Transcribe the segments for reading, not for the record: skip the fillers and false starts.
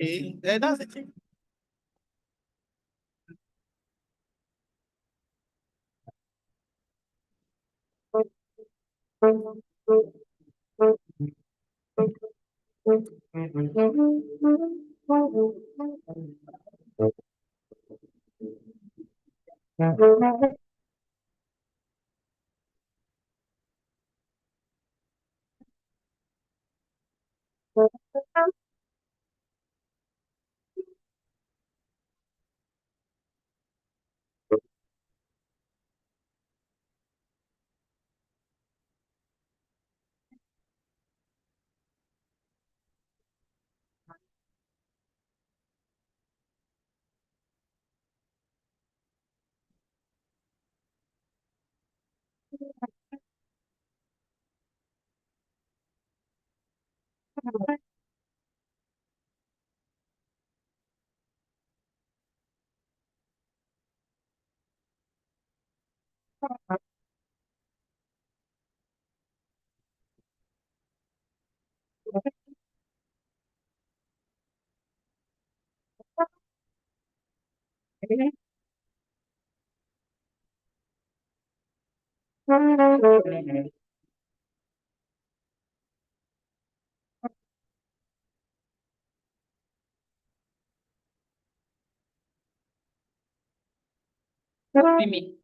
Et dans ce type. Mimi.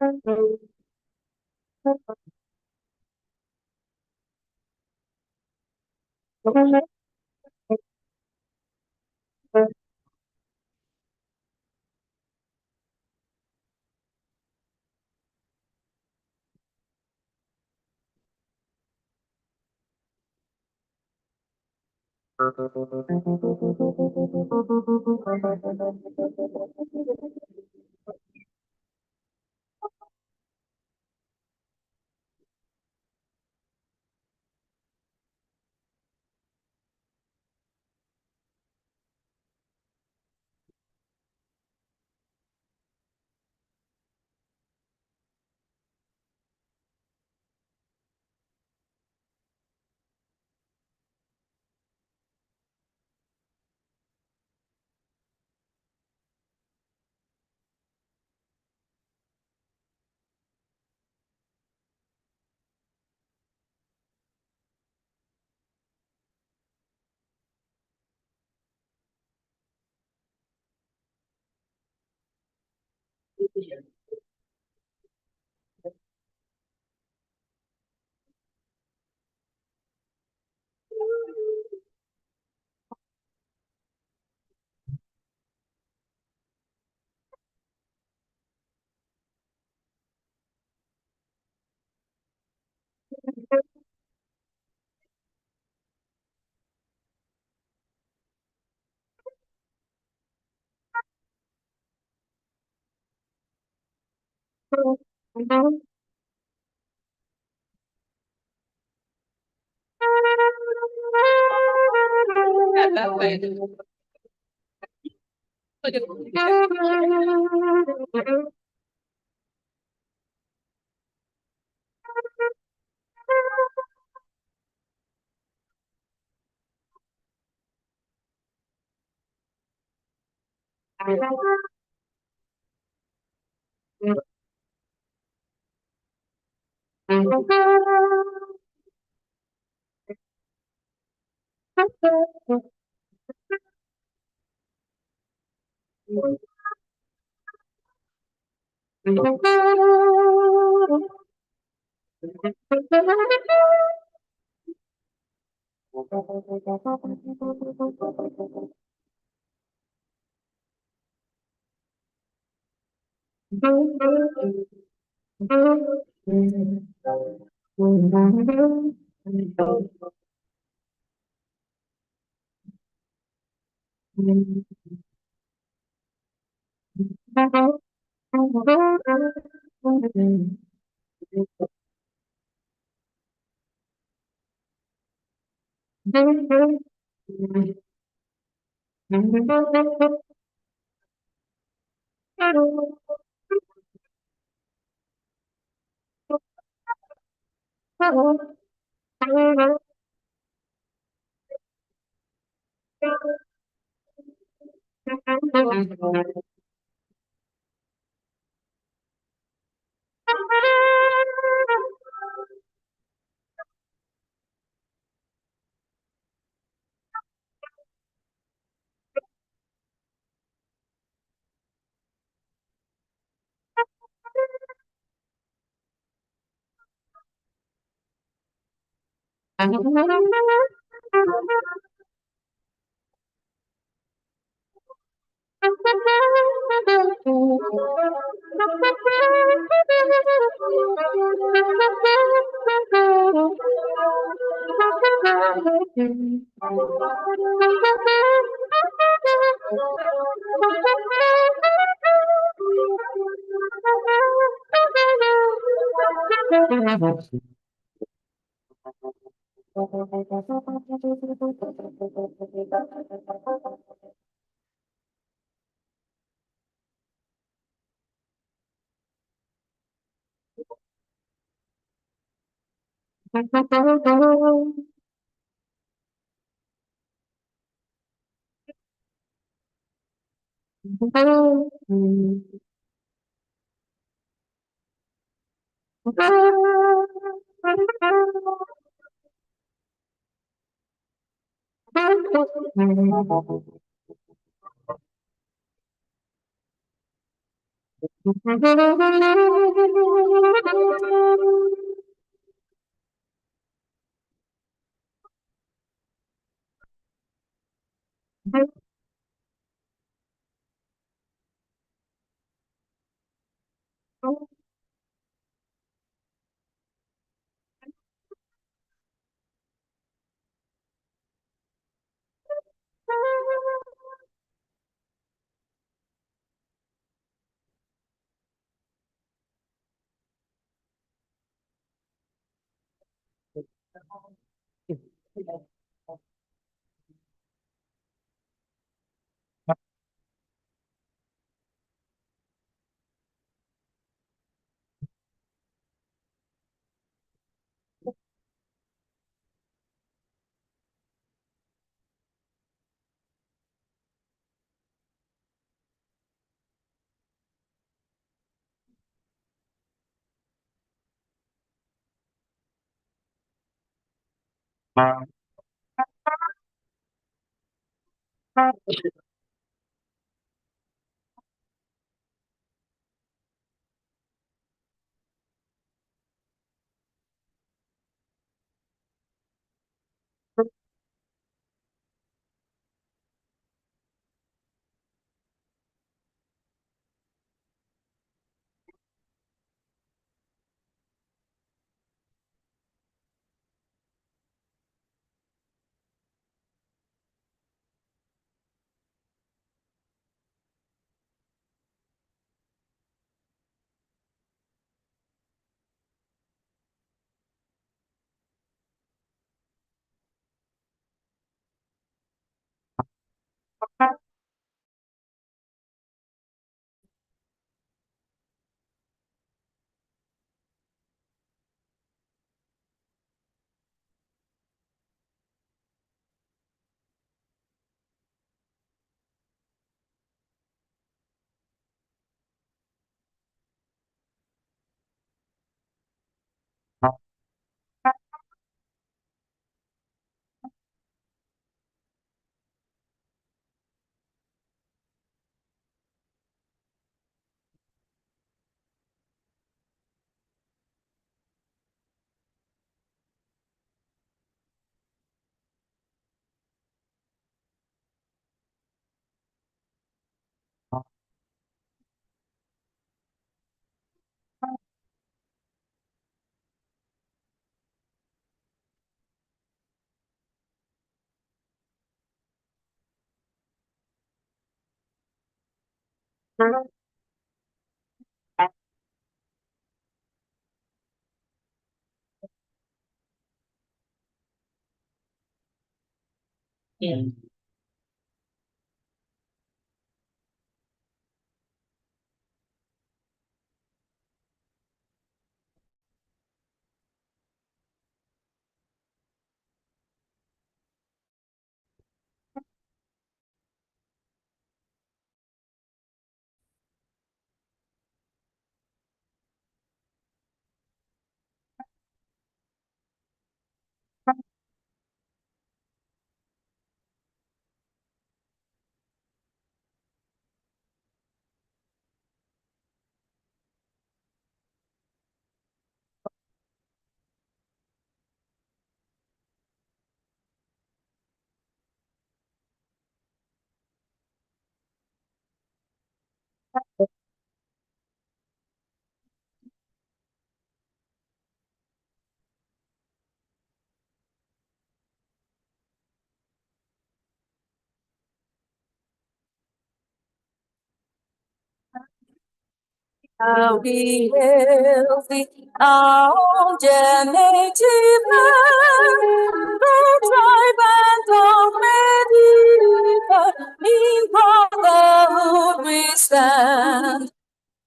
Shall be healthy, our own genetic land, the tribe and of Medica, in brotherhood we stand.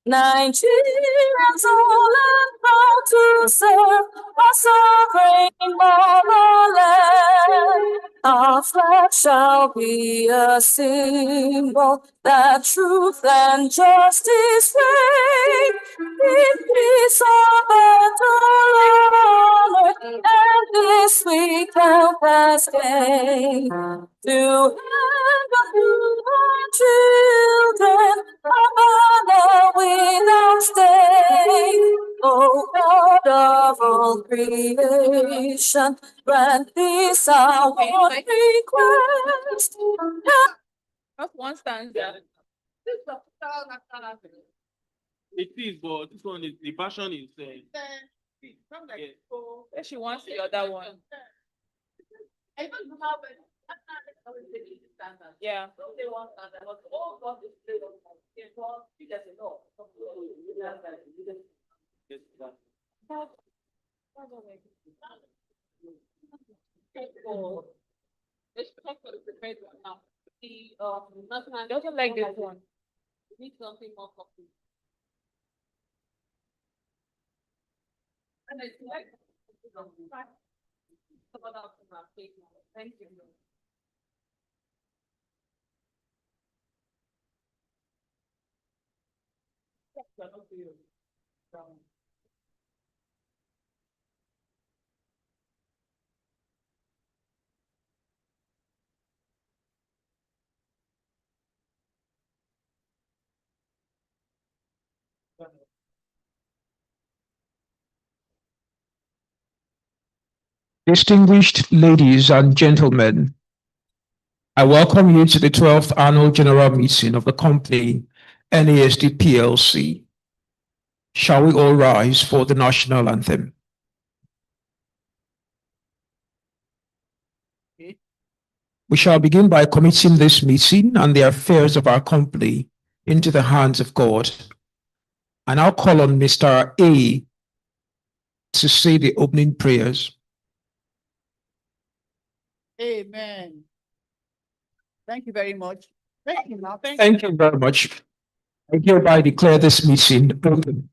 Nigerians all and proud to serve our sovereign motherland. Our flag shall be a symbol that truth and justice reign. In peace our battle honored, and this we count as gain. To hand of human children, a banner without stain. O God of all creation, grant this our one request. Just one stanza. It is, but this one is the version is. If she wants the other one. Yeah. Doesn't like this one. We need something more complete. And it's like thank you. Distinguished ladies and gentlemen, I welcome you to the 12th Annual General Meeting of the company, NASD PLC. Shall we all rise for the national anthem? We shall begin by committing this meeting and the affairs of our company into the hands of God. I now call on Mr. A to say the opening prayers. Amen. Thank you very much. Thank you very much. I hereby declare this meeting open.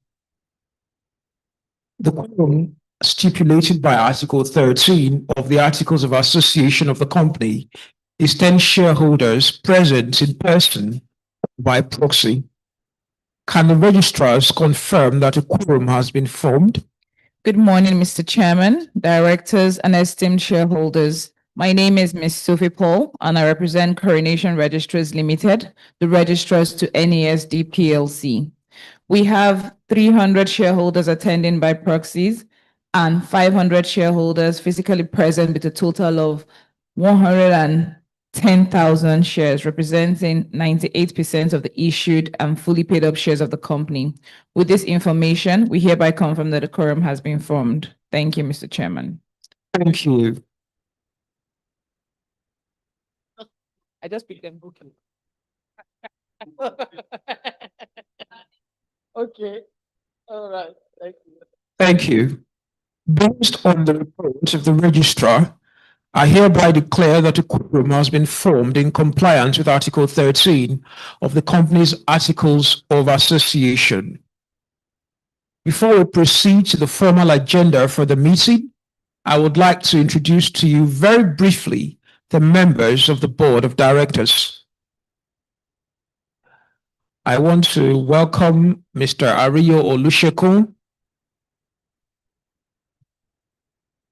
The quorum stipulated by Article 13 of the Articles of Association of the company is 10 shareholders present in person by proxy. Can the registrars confirm that a quorum has been formed? Good morning, Mr. Chairman, directors, and esteemed shareholders. My name is Ms. Sophie Paul, and I represent Coronation Registrars Limited, the registrars to NASD PLC. We have 300 shareholders attending by proxies and 500 shareholders physically present with a total of 110,000 shares, representing 98% of the issued and fully paid up shares of the company. With this information, we hereby confirm that a quorum has been formed. Thank you, Mr. Chairman. Thank you. I just picked them booking. Okay. All right. Thank you. Thank you. Based on the report of the registrar, I hereby declare that a quorum has been formed in compliance with Article 13 of the company's Articles of Association. Before we proceed to the formal agenda for the meeting, I would like to introduce to you very briefly the members of the Board of Directors. I want to welcome Mr. Ariyo Olusekun,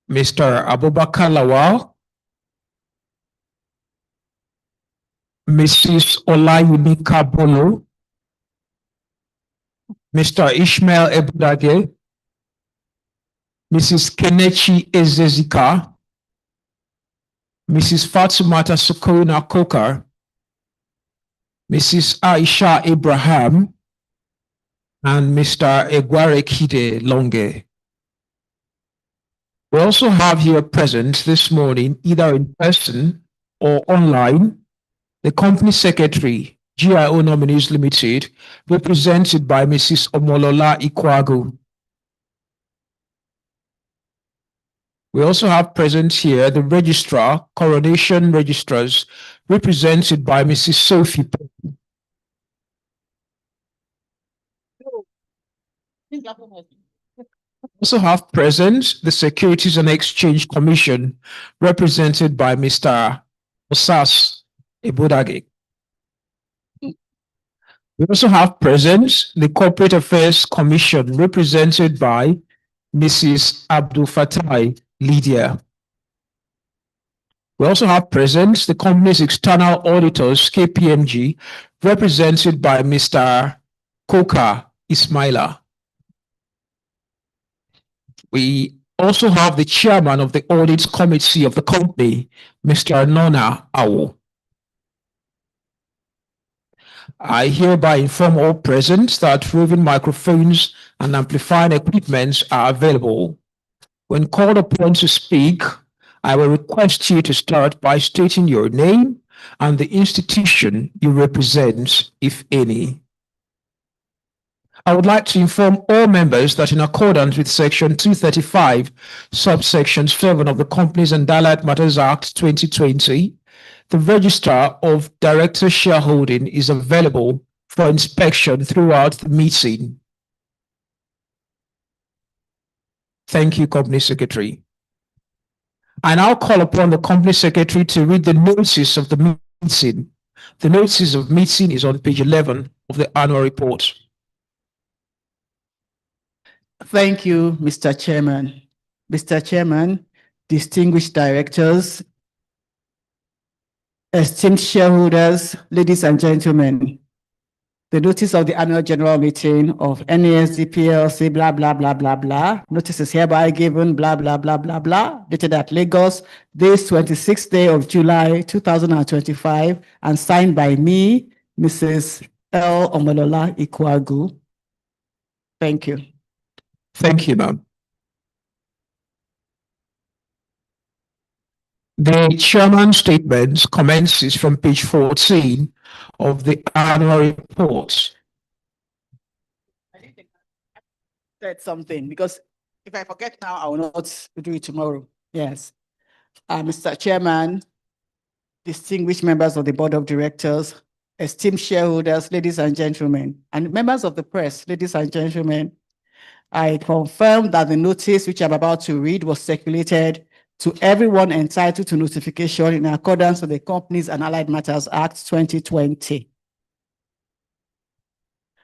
Mr. Abubakar Lawal, Mrs. Olayemi Kabolo, Mr. Ishmael Ebudage, Mrs. Kenechi Ezezika, Mrs. Fatumata Sokorina Kokar, Mrs. Aisha Abraham, and Mr. Egware Kide Longe. We also have here present this morning, either in person or online, the Company Secretary, GIO Nominees Limited, represented by Mrs. Omolola Ikwagu. We also have present here the Registrar, Coronation Registrars, represented by Mrs. Sophie Paul. Also have present the Securities and Exchange Commission, represented by Mr. Osas Ebodage. We also have present the Corporate Affairs Commission, represented by Mrs. Abdul Fatai Lydia. We also have present the company's external auditors, KPMG, represented by Mr. Koka Ismaila. We also have the chairman of the audit committee of the company, Mr. Nona Awo. I hereby inform all present that roving microphones and amplifying equipment are available. When called upon to speak, I will request you to start by stating your name and the institution you represent, if any. I would like to inform all members that in accordance with Section 235, subsection 7 of the Companies and Allied Matters Act 2020, the Registrar of Director Shareholding is available for inspection throughout the meeting. Thank you, Company Secretary. I now call upon the Company Secretary to read the notice of the meeting. The notice of meeting is on page 11 of the annual report. Thank you, Mr. Chairman. Mr. Chairman, distinguished directors, esteemed shareholders, ladies and gentlemen, the notice of the annual general meeting of NASD PLC, blah, blah, blah, blah, blah. Notice is hereby given, blah, blah, blah, blah, blah, dated at Lagos, this 26th day of July, 2025, and signed by me, Mrs. L. Omolola Ikwagu. Thank you. Thank you, ma'am. The chairman's statement commences from page 14 of the annual report. I think I said something because if I forget now, I will not do it tomorrow. Yes. Mr. Chairman, distinguished members of the Board of Directors, esteemed shareholders, ladies and gentlemen, and members of the press, ladies and gentlemen, I confirm that the notice which I'm about to read was circulated to everyone entitled to notification in accordance with the Companies and Allied Matters Act 2020.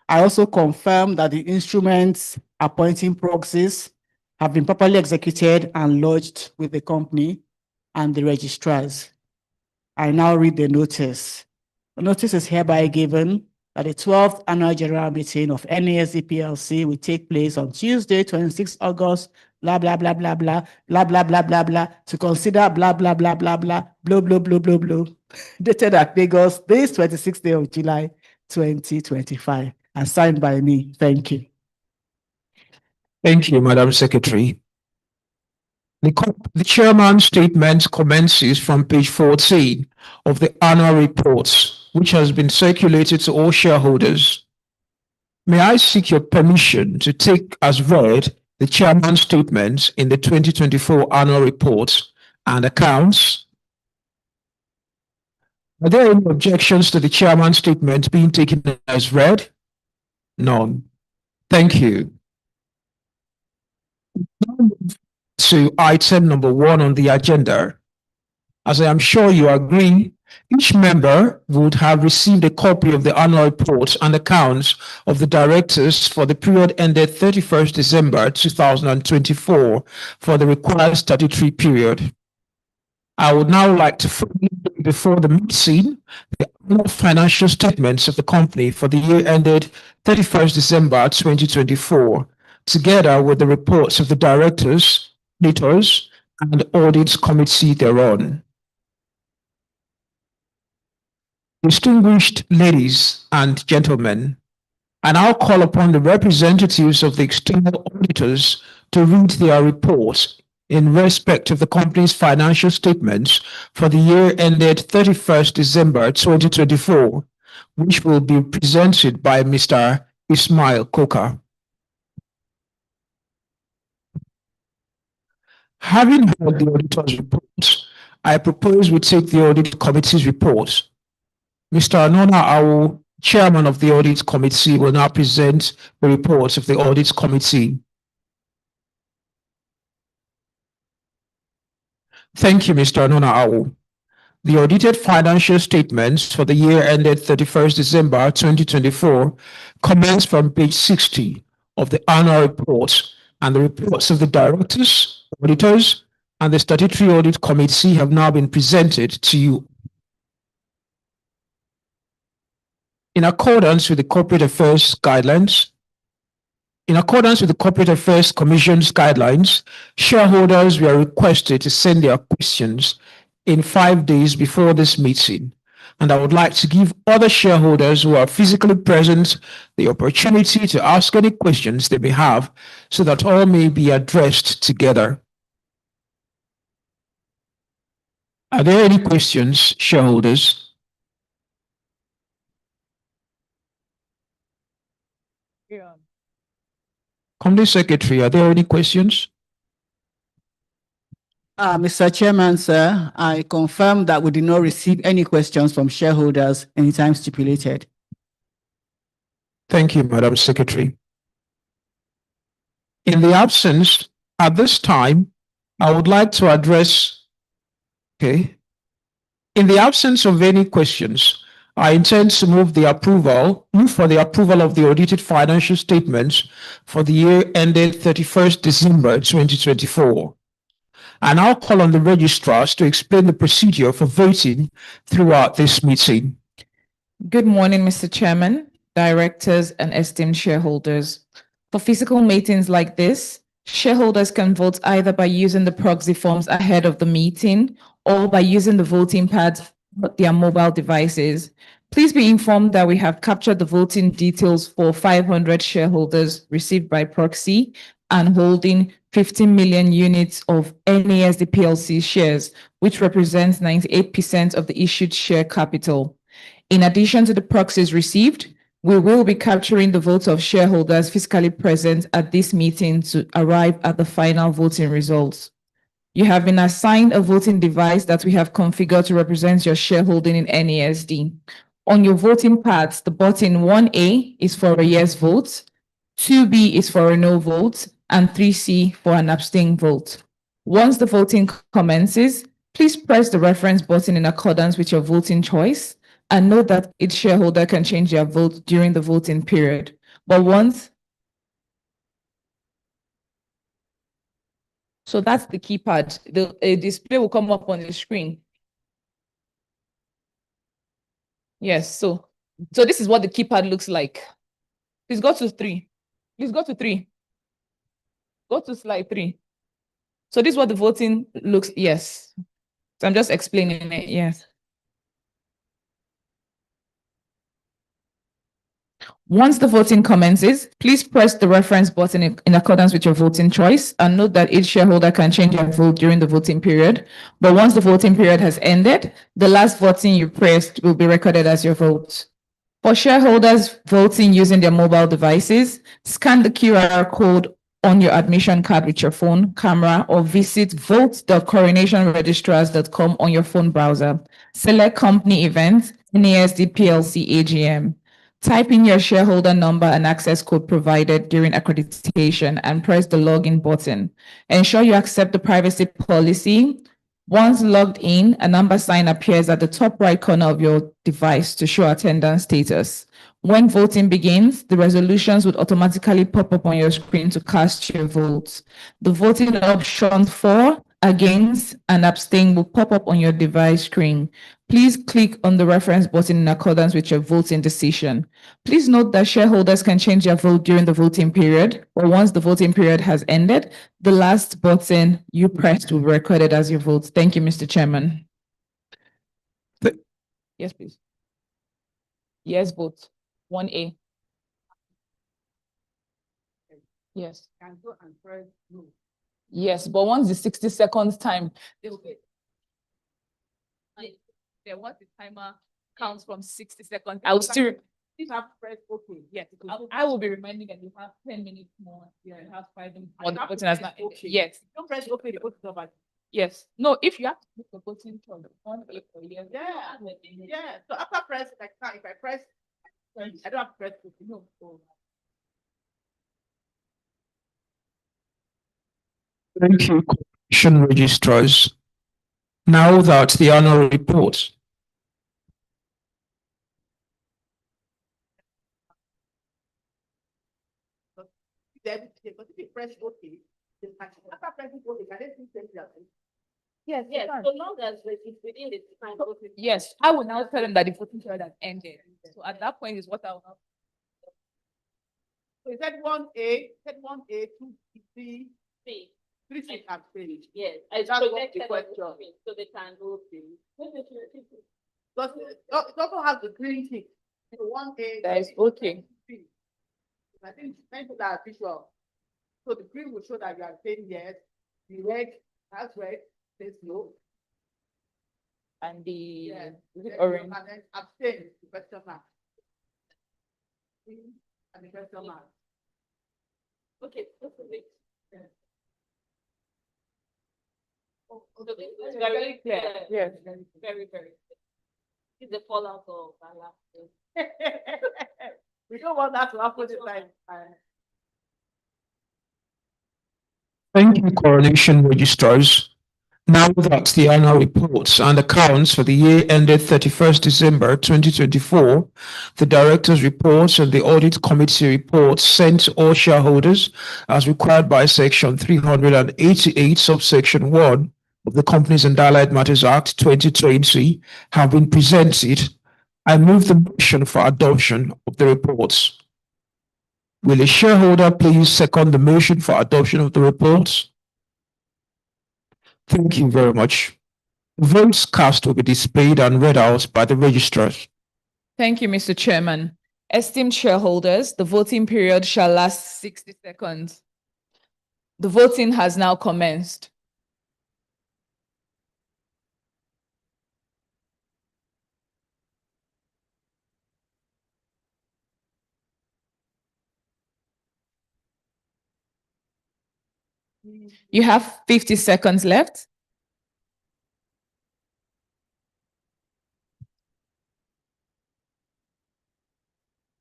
I also confirm that the instruments appointing proxies have been properly executed and lodged with the company and the registrars. I now read the notice. The notice is hereby given that the 12th annual general meeting of NASD PLC will take place on Tuesday, 26 August, blah, blah, blah, blah, blah, blah, blah, blah, blah, blah, to consider blah, blah, blah, blah, blah, blah, blah, blah, blah, blah, dated at Lagos, this 26th day of July, 2025, and signed by me. Thank you. Thank you, Madam Secretary. The chairman's statement commences from page 14 of the annual report, which has been circulated to all shareholders. May I seek your permission to take as read the chairman's statement in the 2024 annual report and accounts? Are there any objections to the chairman's statement being taken as read? None. Thank you. To item number 1 on the agenda. As I am sure you agree, each member would have received a copy of the annual report and accounts of the directors for the period ended 31st December 2024 for the required statutory period. I would now like to formally bring before the meeting the annual financial statements of the company for the year ended 31st December 2024, together with the reports of the directors, auditors, and audit committee thereon. Distinguished ladies and gentlemen, I now call upon the representatives of the external auditors to read their reports in respect of the company's financial statements for the year ended 31st December 2024, which will be presented by Mr. Ismail Koka. Having heard the auditor's report, I propose we take the audit committee's report. Mr. Anona Awu, chairman of the audit committee, will now present the report of the audit committee. Thank you, Mr. Anona Awu. The audited financial statements for the year ended 31st December 2024 commence from page 60 of the annual report, and the reports of the directors, auditors, and the statutory audit committee have now been presented to you. In accordance with the Corporate Affairs Guidelines, in accordance with the Corporate Affairs Commission's guidelines, shareholders were requested to send their questions in 5 days before this meeting, and I would like to give other shareholders who are physically present the opportunity to ask any questions they may have so that all may be addressed together. Are there any questions, shareholders? Company Secretary, are there any questions? Mr. Chairman, sir, I confirm that we did not receive any questions from shareholders anytime stipulated. Thank you, Madam Secretary. In the absence, at this time, I would like to address, in the absence of any questions, I intend to move for the approval of the audited financial statements for the year ended 31st December 2024. I now call on the registrars to explain the procedure for voting throughout this meeting. Good morning, Mr. Chairman, directors, and esteemed shareholders. For physical meetings like this, shareholders can vote either by using the proxy forms ahead of the meeting or by using the voting pads on their mobile devices. Please be informed that we have captured the voting details for 500 shareholders received by proxy and holding 15 million units of NASD PLC shares, which represents 98% of the issued share capital. In addition to the proxies received, we will be capturing the votes of shareholders physically present at this meeting to arrive at the final voting results. You have been assigned a voting device that we have configured to represent your shareholding in NASD. On your voting pads, the button 1A is for a yes vote, 2B is for a no vote, and 3C for an abstain vote. Once the voting commences, please press the reference button in accordance with your voting choice, and note that each shareholder can change their vote during the voting period. But so that's the keypad. The display will come up on the screen. Yes, so this is what the keypad looks like. Please go to 3. Please go to 3. Go to slide 3. So this is what the voting looks, yes. So I'm just explaining it, yes. Once the voting commences, please press the reference button in accordance with your voting choice, and note that each shareholder can change their vote during the voting period. But once the voting period has ended, the last button you pressed will be recorded as your vote. For shareholders voting using their mobile devices, scan the QR code on your admission card with your phone, camera, or visit vote.coronationregistrars.com on your phone browser. Select company event, NASD PLC AGM. Type in your shareholder number and access code provided during accreditation and press the login button. Ensure you accept the privacy policy. Once logged in, a number sign appears at the top right corner of your device to show attendance status. When voting begins, the resolutions would automatically pop up on your screen to cast your votes. The voting options for, against, and abstain will pop up on your device screen. Please click on the reference button in accordance with your voting decision. Please note that shareholders can change their vote during the voting period, or once the voting period has ended, the last button you pressed will be recorded as your vote. Thank you, Mr. Chairman. Yes, please. Yes, vote. 1A. Yes. Yes, but once the 60 seconds time, they will get. Once the timer counts from 60 seconds. I will still, Please have press okay. yes, I will be reminding that you have 10 minutes more. Yeah, you have 5 minutes more. The voting has not ended. Okay. Yes, Don't press okay, the vote is over. yes. No, if you have to put the voting from 1 for yes. Yeah, so after press, like now, if I press, I don't have to press okay, no. Thank you, Corporation Registrars. Now that the annual report. Then, because if you press okay, after pressing okay, can they still send it out? Yes, Yes, so long as it's within the time. yes. I will now tell them that the voting period has ended. So at that point is what I will have. So is that 1A, 2, 3, See, 3, 6 abstain? yes, I That's what protected the question. so they can go. Because it also has the green tick. So 1A. That is voting. I think many people are visual. So the green will show that you are saying yes. The red, that's red, says no. And the Yeah. is Then it you orange? can then abstain, the question mark. And the question mark. Okay, okay. Oh, So okay. it's very clear. Yes. Very, very clear. It's the fallout of our last day. We don't want that to happen this time. Thank you, Coronation Registrars. Now that the annual reports and accounts for the year ended 31st December 2024, the director's reports and the audit committee reports sent to all shareholders as required by section 388 subsection 1 of the Companies and Allied Matters Act 2020 have been presented. I move the motion for adoption of the reports. Will a shareholder please second the motion for adoption of the reports? Thank you very much. Votes cast will be displayed and read out by the registrars. Thank you, Mr. Chairman. Esteemed shareholders, the voting period shall last 60 seconds. The voting has now commenced. You have 50 seconds left.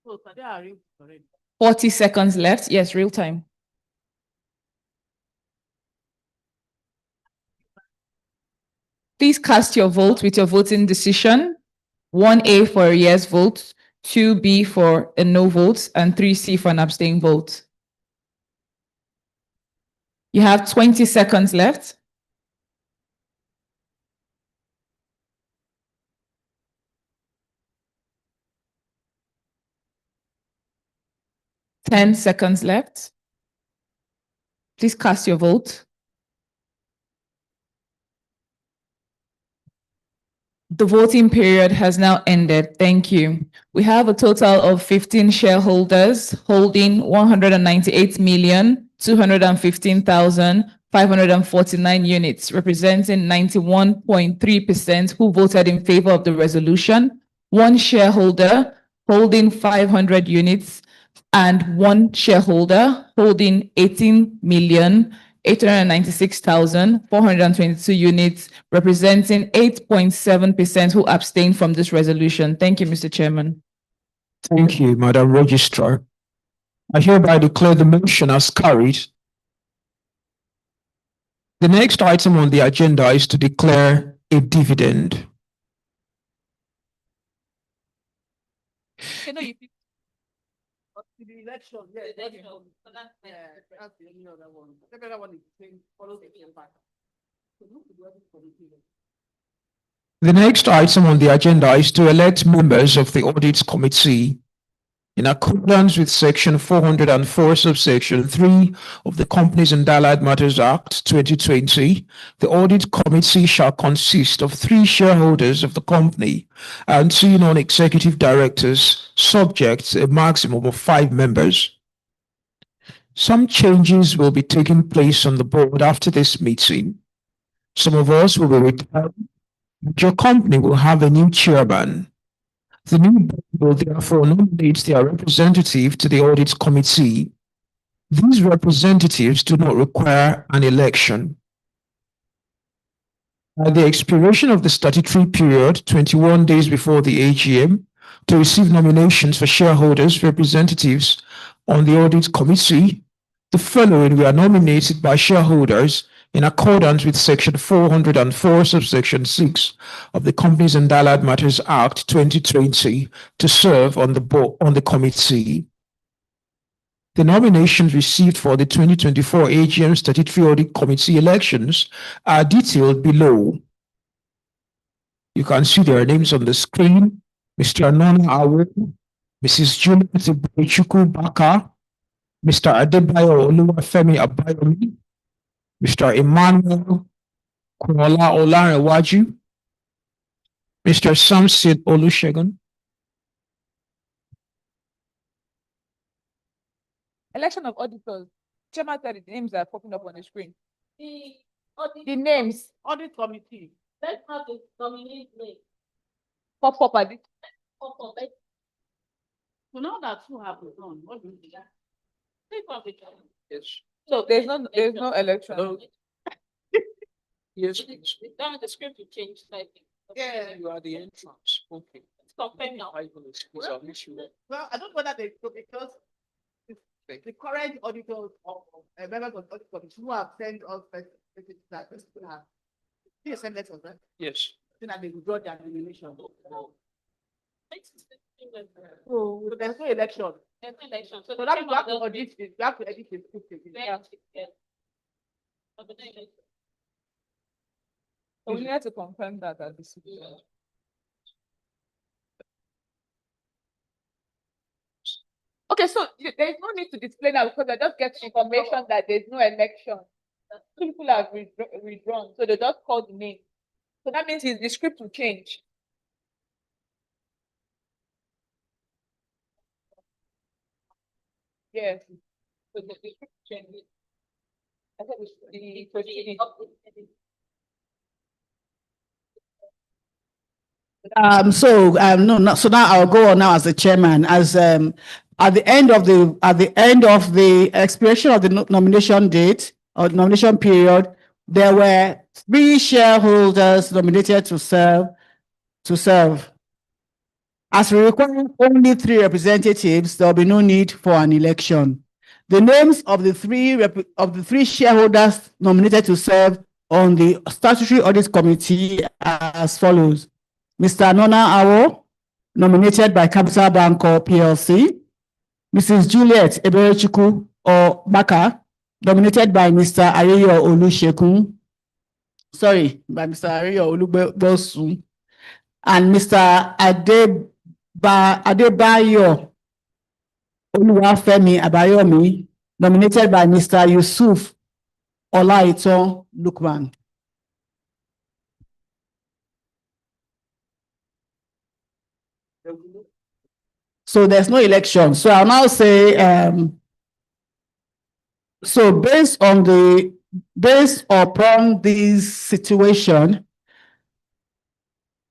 So they are arranged already. 40 seconds left. Yes, real time. Please cast your vote with your voting decision. 1A for a yes vote, 2B for a no vote, and 3C for an abstain vote. You have 20 seconds left. Ten seconds left. Please cast your vote. The voting period has now ended. Thank you. We have a total of 15 shareholders holding 198,215,549 units, representing 91.3% who voted in favor of the resolution. One shareholder holding 500 units and one shareholder holding 18,896,422 units, representing 8.7% who abstained from this resolution. Thank you, Mr. Chairman. Thank you, Madam Registrar. I hereby declare the motion as carried. The next item on the agenda is to declare a dividend. The election, yeah. The election. So that's That's the only other one. The other one is saying follow the impact. The next item on the agenda is to elect members of the Audit Committee. In accordance with Section 404, subsection 3 of the Companies and Allied Matters Act 2020, the Audit Committee shall consist of 3 shareholders of the company and 2 non-executive directors, subject to a maximum of 5 members. Some changes will be taking place on the board after this meeting. Some of us will be retiring, but your company will have a new chairman. The new board will therefore nominate their representative to the audit committee. These representatives do not require an election. At the expiration of the statutory period, 21 days before the AGM, to receive nominations for shareholders' representatives on the audit committee, the following were nominated by shareholders in accordance with Section 404, subsection 6 of the Companies and Allied Matters Act 2020 to serve on the committee. The nominations received for the 2024 AGM Statutory Audit Committee elections are detailed below. You can see their names on the screen. Mr. Nona Awo, Mrs. Juliet Ibrechukwu Baka, Mr. Adebayo Oluwafemi Abayomi, Mr. Emmanuel Kunola Olarewaju, Mr. Samson Olusegun. Election of auditors. Chairman said the names are popping up on the screen. The names. Audit committee. Let's have the nominee name. Pop up at it. So now that two have done, what do you do? Take one picture. Yes. So there's no election. Hello. Yes. Down the script you change slightly. Yeah. You are the entrance. Okay. It's confirmed now. I will excuse our issue. Well, I don't know whether they go because the current auditors or members of the audit committee who have sent us messages that these people have. They send letters, right? Yes. So that they withdraw their nomination. Oh, So there's no election. there's no election. So So the that means chairman you have to will audit this, you have to edit the script again. Yeah. But the name is- So we need to confirm that at the city. Okay, so there's no need to display that because I just get information that there's no election. People have withdrawn, so they just call the name. So that means the script will change. Yes. So the script changes. I said the proceeding. So now I'll go on now as the chairman. As at the end of the expiration of the nomination date or nomination period, there were 3 shareholders nominated to serve. As we require only 3 representatives, there will be no need for an election. The names of the three shareholders nominated to serve on the Statutory Audit Committee are as follows. Mr. Nona Awo, nominated by Capital Bancorp PLC. Mrs. Juliet Eberechukwu or Baka, nominated by Mr. Areyo Olusegun. Sorry, by Mr. Areyo Olubosun. And Mr. Adebayo Oluwafemi Abayomi, nominated by Mr. Yusuf Olaiton Lukman. So there's no election. So I'll now say, so based upon this situation,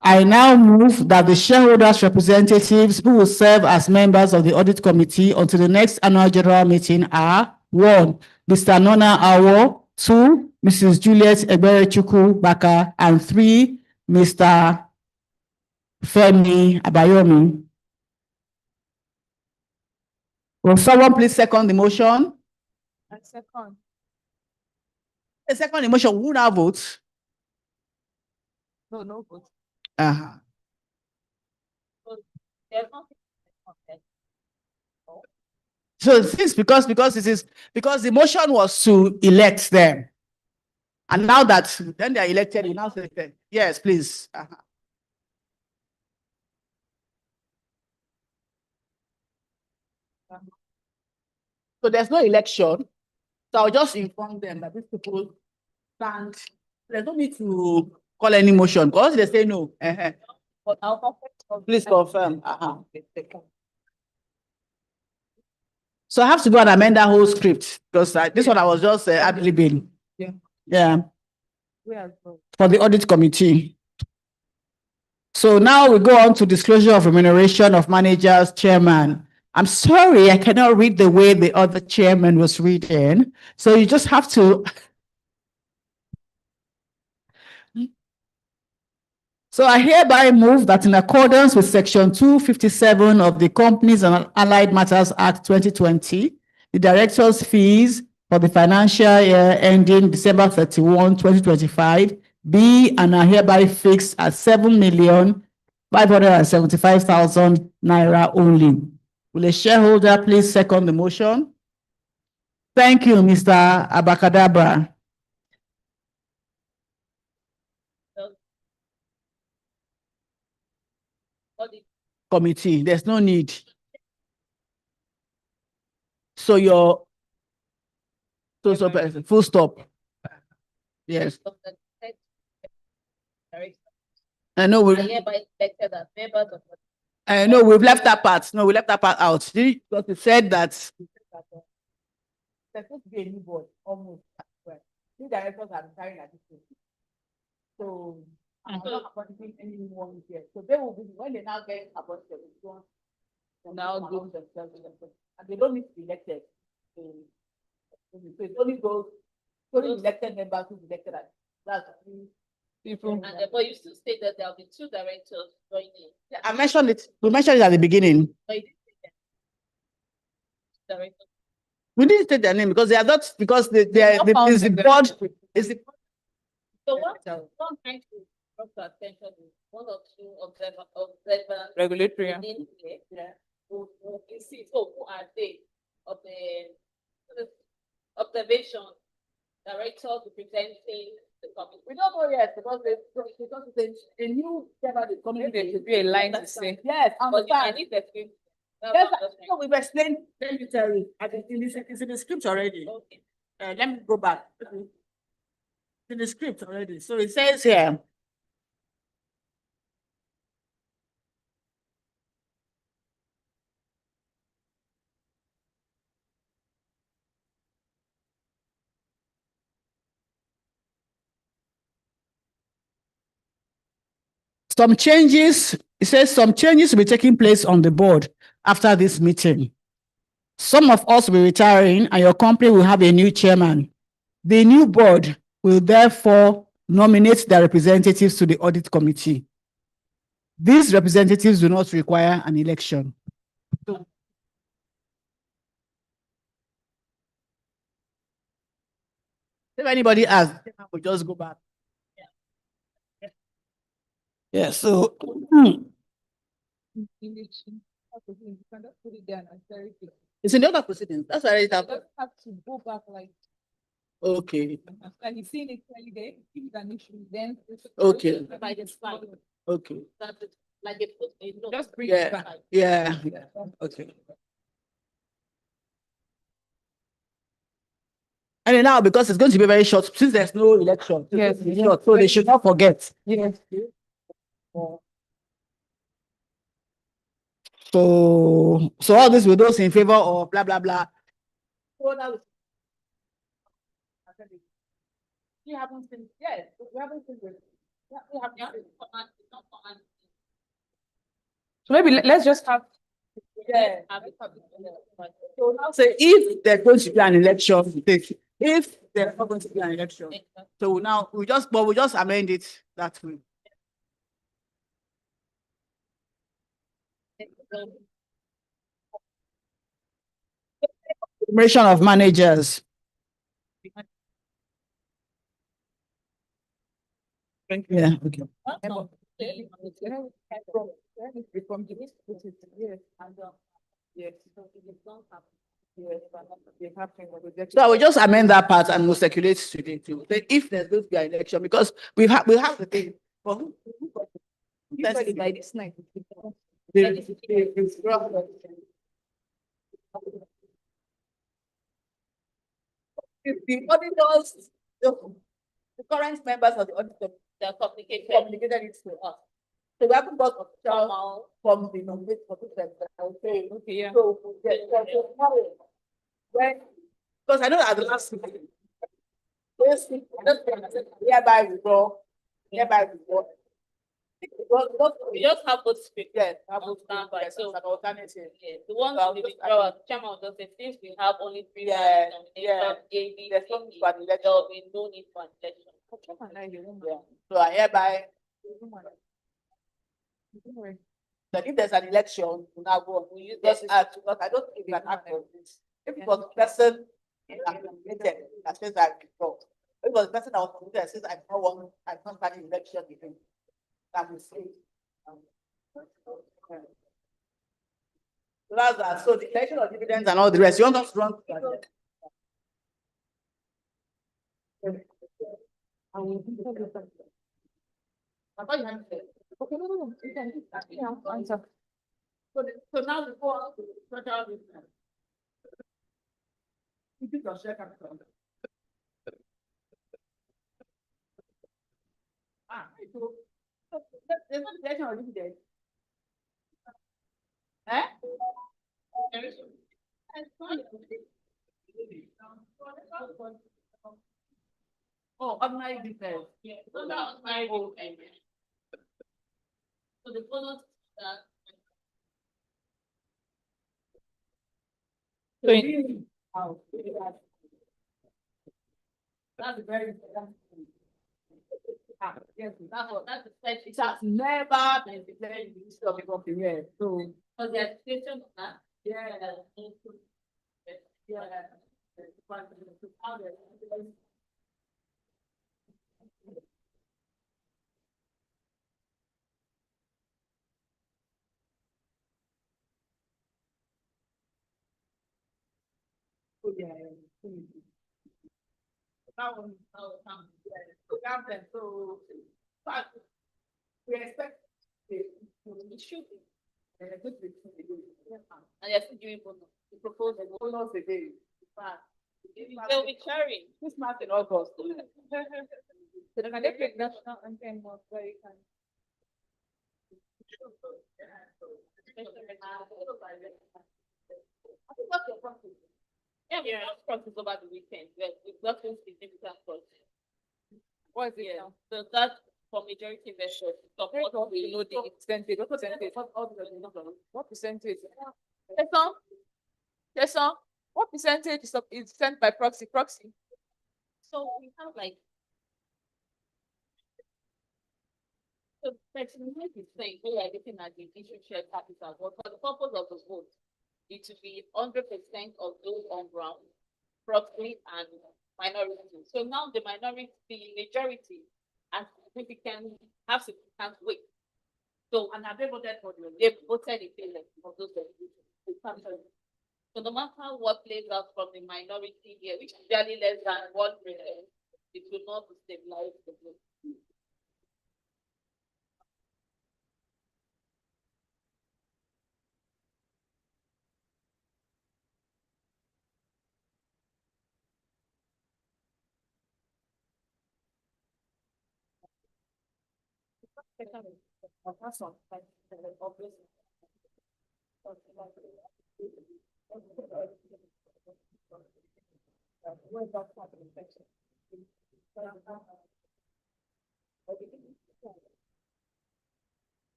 I now move that the shareholders' representatives who will serve as members of the audit committee until the next annual general meeting are 1, Mr. Nona Awo, 2, Mrs. Juliet Eberechukwu Baka, and 3, Mr. Femi Abayomi. Will someone please second the motion? I second. A second the motion, who now vote? No vote. There's nothing. Okay. So this because the motion was to elect them. And now that then they are elected, you now say, yes, please. So there's no election. So I'll just inform them that these people stand. There's no need to call any motion because they say no. But I'll confirm. Please confirm. So I have to go and amend that whole script because this one I was just ad-libbing. Yeah. Yeah. We are vote. For the audit committee. So now we go on to disclosure of remuneration of managers, chairman. I'm sorry, I cannot read the way the other chairman was reading. So you just have to. So I hereby move that in accordance with section 257 of the Companies and Allied Matters Act 2020, the director's fees for the financial year ending December 31, 2025 be and are hereby fixed at 7,575,000 naira only. Will a shareholder please second the motion? Thank you, Mr. Abakadabra. Committee, there's no need. So your full stop. Yes. I know we. I know we've left that part. No, we left that part out. Because we said that. There's supposed to be a new board, almost. Two directors are retiring at this point. So I'm not appointing anyone here. So they will be when they now get appointed. Now go themselves, and they don't need to be elected. So it only goes elected members who elected. That's people. And but you still state that there will be two directors joining. Yeah, I mentioned it. We mentioned it at the beginning. But you didn't say that. Directors. We didn't state their name because they are not because they are is the board is the. So what trying to draw to attention is one or two observers Regulatory. within here. Yeah. Who see so who are they of the observation directors representing the committee? We don't know yet because it's a new chairman is coming. There should be a line to say. Yes, But I understand. need the script. Yes, so we've explained. Let me tell you, it's in the script already. Okay. Let me go back. It's in the script already. So it says here. Some changes, it says some changes will be taking place on the board after this meeting. Some of us will be retiring and your company will have a new chairman. The new board will therefore nominate their representatives to the audit committee. These representatives do not require an election. So, if anybody asks, we'll just go back. Yeah, so it's in the other proceedings. That's why it happened. Have to go back like. Okay, And he's seen it clearly there, if it's an issue, then. Okay. By the slide. okay. That is like a note. Just bring Yeah. it back. Yeah, okay. And then now, because it's going to be very short, since there's no election, it's Yes. going to be short, so they should not forget. Yes. So all this with those in favor of blah, blah, blah. So now, we haven't seen, yes, we haven't seen it. Yeah, we have not. So maybe let's just have. Yeah. So now say if there's going to be an election, if there's not going to be an election, so now we just amend it that way. Remuneration of managers. Yeah, okay. So I will just amend that part and we'll circulate today too. If there's going to be an election, because we have the thing. By this night. The auditors, the current members of the auditor, They are complicated. communicated it to us. So we haven't got official from the nominate for this. I would say, Okay, yeah. so when, because I know at the last meeting, hereby withdraw, We just have both speakers. Yes, on standby, yes, so as an alternative. yeah, the one So with the I'm just withdrawal, chairman of the since we have only three Yeah, nominations, A, B, There's C, no need D, for an there election. will be no need for an election. Yeah. So I hereby, that if there's an election, we now go on. We use this act, because I don't think we can act on this. If it was the person that nominated that says I withdraw, if it was the person that was nominated that says I don't want, I don't start the election again, that will say. So that's that. So the election of dividends and all the rest, you want us to run? I thought you had said. Okay, no, you can answer. So now we go on to special business. You pick your share capital. So there's no election of dividends. Eh? Oh, ordinary business. Yeah, so that was my vote. So the bonus, That's very important. Yes, that's the first. it has never been declared in the history of the company yet. So, Because the situation of that. yeah. That one, so, but we expect It should be. a good return again. And they're still doing bonus. The proposal. Bonus again. They'll be sharing. Christmas in August. So can they pick national anthem or very kind? Yeah, we have process over the weekend. We've gotten significant process. What is it Yeah, now? so that's for majority investors. Support You know the percentage, what percentage? What percentage? Yes, sir. What percentage is sent by proxy? So we have like. So 39%, we are looking at the issue share capital, but for the purpose of the vote, it will be 100% of those on ground, proxy and minority. So now the majority has significant weight. So, and have they voted for them? They voted in favor of those resolutions. So no matter what plays out from the minority here, which is barely less than 1%, it will not stabilize the vote.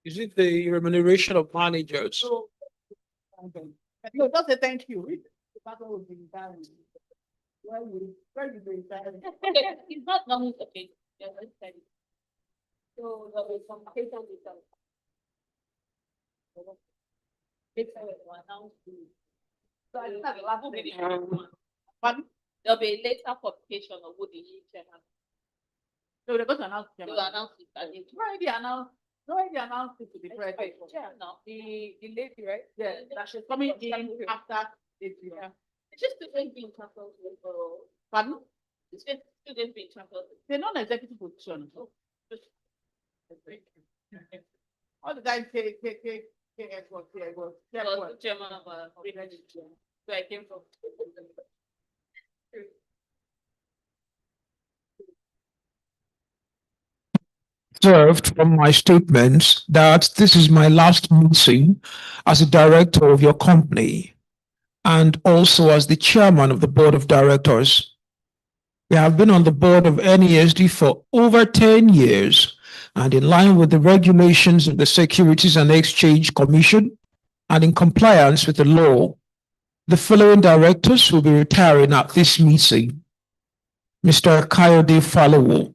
Is it the remuneration of managers? No, just say thank you. That one will be done. Where you be done? Okay, it's not normally the case. So there will be some cases with them. So I think that's the last Who will be thing. the- There'll be a later publication of who the new chairman. So they're going to announce. They will announce it at the. It's already announced it to the president. Yeah, no. The lady, right? Yeah, that she's coming in after the year. It's just students being transferred to. Pardon? It's just students being transferred. They're non-executive position. All the time, what. Was the chairman of a. So I came from. Observed from my statements that this is my last meeting as a director of your company. and also as the chairman of the board of directors. I have been on the board of NASD for over 10 years, and in line with the regulations of the Securities and Exchange Commission and in compliance with the law, the following directors will be retiring at this meeting. Mr. Kayode Falowo,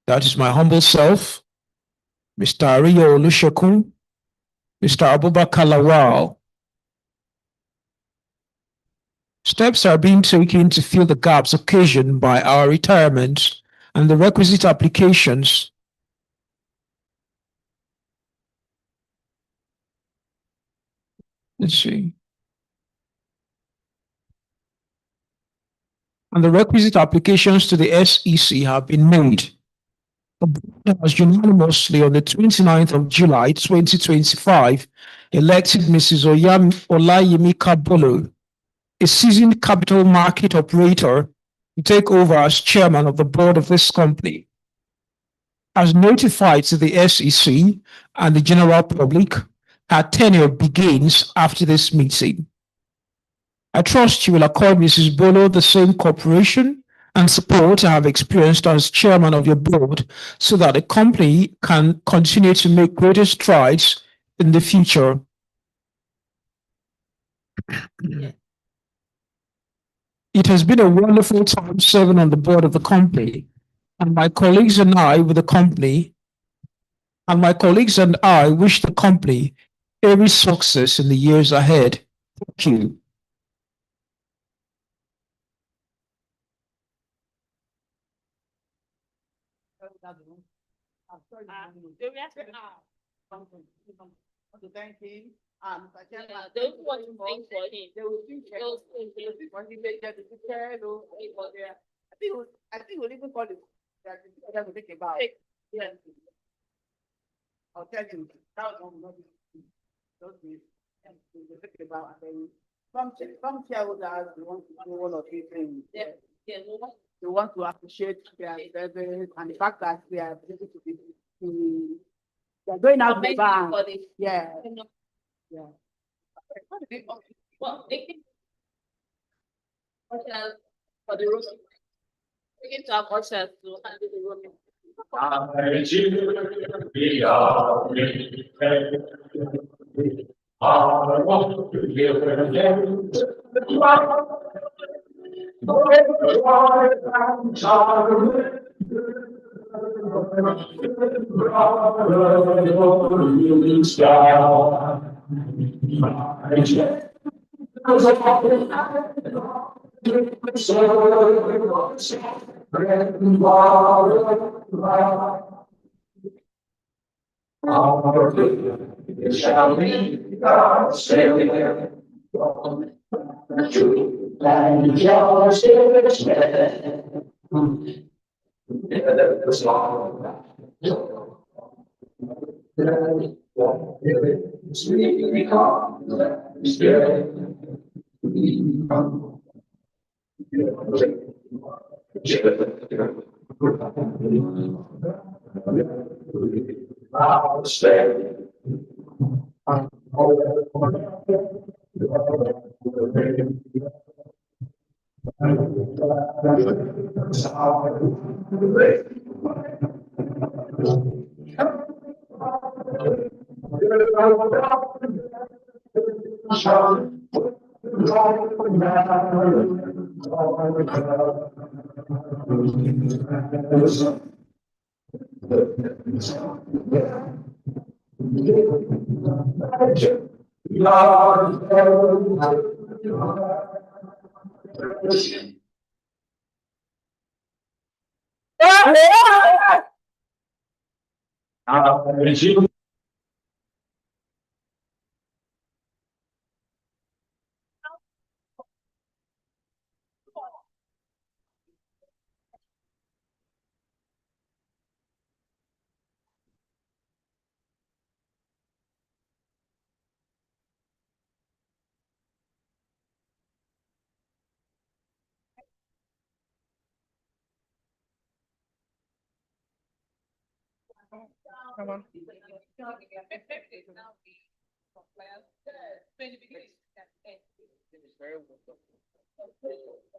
that is my humble self, Mr. Ariyo Olusegun, Mr. Abubakar Lawal. Steps are being taken to fill the gaps occasioned by our retirement and the requisite applications. Let's see. And the requisite applications to the SEC have been made. The board has unanimously on the 29th of July 2025 elected Mrs. Olayemi Kabolo, a seasoned capital market operator, to take over as chairman of the board of this company. As notified to the SEC and the general public, her tenure begins after this meeting. I trust you will accord Mrs. Bolo the same cooperation and support I have experienced as chairman of your board so that the company can continue to make greater strides in the future. It has been a wonderful time serving on the board of the company, and my colleagues and I with the company, and my colleagues and I wish the company every success in the years ahead. Thank you. To thank him. Yeah, those who want to sing for him. They will sing Those who sing when he made that I think we'll even call it that will think about. Yeah. I'll tell you that was those days we'll think about and then some shareholders they want to do one or two things. Yeah. Yeah. They want to appreciate their service and the fact that they are able to be they're going out the bank. Yeah. Yeah. Well, they can. For the room. We can talk ourselves to handle the room. Come on.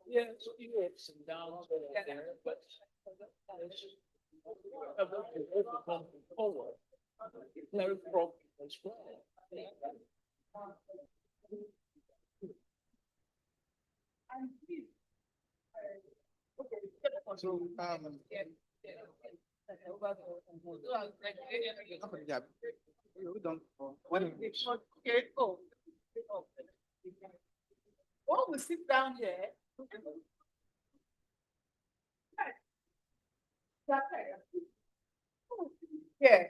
Yeah, so you ups and downs there, but. Forward. No problem as well. So, yeah, we don't, what if- Okay, oh. Oh, we sit down here. Yeah.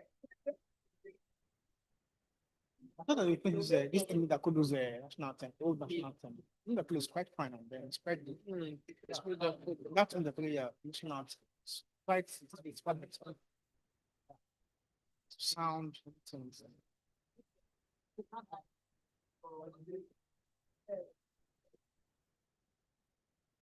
I thought that we could use this thing that could use national anthem, old national anthem. I think the play is quite fine on there. It's quite good. It's good. That's in the play, national anthem. It's quite better. Sound things.